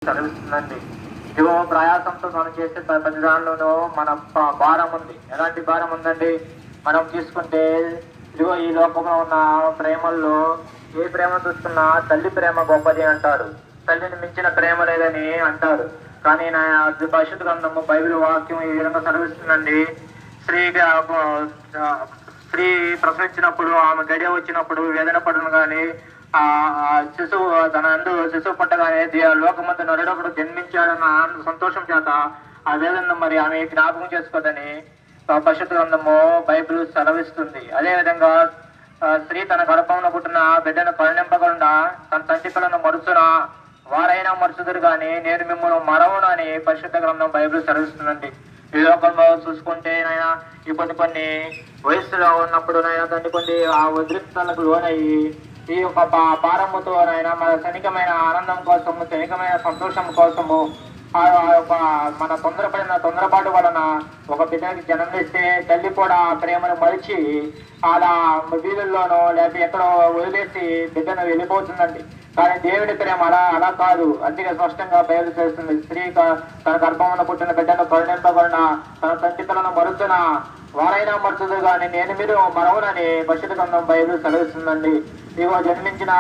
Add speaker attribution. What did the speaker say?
Speaker 1: చదివిస్తుందండి. ఇదిగో ప్రయాసంతో మనం చేసే ప్రతి దానిలోనూ మన భారం ఉంది. ఎలాంటి భారం ఉందండి? మనం తీసుకుంటే ఇదిగో ఈ లోకంలో ఉన్న ప్రేమల్లో ఏ ప్రేమ చూస్తున్నా తల్లి ప్రేమ గొప్పది అంటారు. తల్లిని మించిన ప్రేమ లేదని అంటారు. కానీ నా పరిశుద్ధ గ్రంథము బైబిల్ వాక్యం ఈ విధంగా చదివిస్తుందండి. స్త్రీగా స్త్రీ ప్రసవించినప్పుడు ఆమె గడియ వచ్చినప్పుడు వేదన పడును కానీ ఆ శిశువు తన అందు శిశువు పుట్టగానే లోకమందు నరుడొకడు జన్మించాడన్న ఆనంద సంతోషం చేత ఆ వేదన మరి ఆమె జ్ఞాపకం చేసుకోదని పరిశుద్ధ గ్రంథము బైబిల్ సెలవిస్తుంది. అదే విధంగా స్త్రీ తన గర్భంలో పుట్టిన బిడ్డను కరుణింపకుండా తన తండ్రి పిల్లను మరుచున వారైనా మరుచుదురు కానీ నేను మిమ్మల్ని మరవను అని పరిశుద్ధ గ్రంథం బైబిల్ సెలవిస్తుందండి. ఈ లోకంలో చూసుకుంటే నైనా ఈ కొన్ని వయస్సులో ఉన్నప్పుడు నైనా కొన్ని ఆ ఉద్రిక్తలకు లోనయ్యి ఈ యొక్క పారముతో నైనా మన క్షణికమైన ఆనందం కోసము క్షణికమైన సంతోషం కోసము ఆ యొక్క మన తొందరపాటు వలన ఒక బిడ్డకి జన్మనిస్తే తల్లి కూడా ప్రేమను మరిచి అలా వీధుల్లోనో లేకపోతే ఎక్కడో వదిలేసి బిడ్డను వెళ్ళిపోతుందండి. కానీ దేవుడి ప్రేమ అలా కాదు. అందుకే స్పష్టంగా బయలు చేస్తుంది. స్త్రీ తన గర్భంలో పుట్టిన బిడ్డను కరుణింపబడిన తన తండ్రి పిల్లను మరుచున వారైనా మరుచుదు కానీ నేను మీరు మరవనని పరిశుద్ధ గ్రంథం బైబిల్ సెలవిస్తుందండి. ఇదిగో జన్మించిన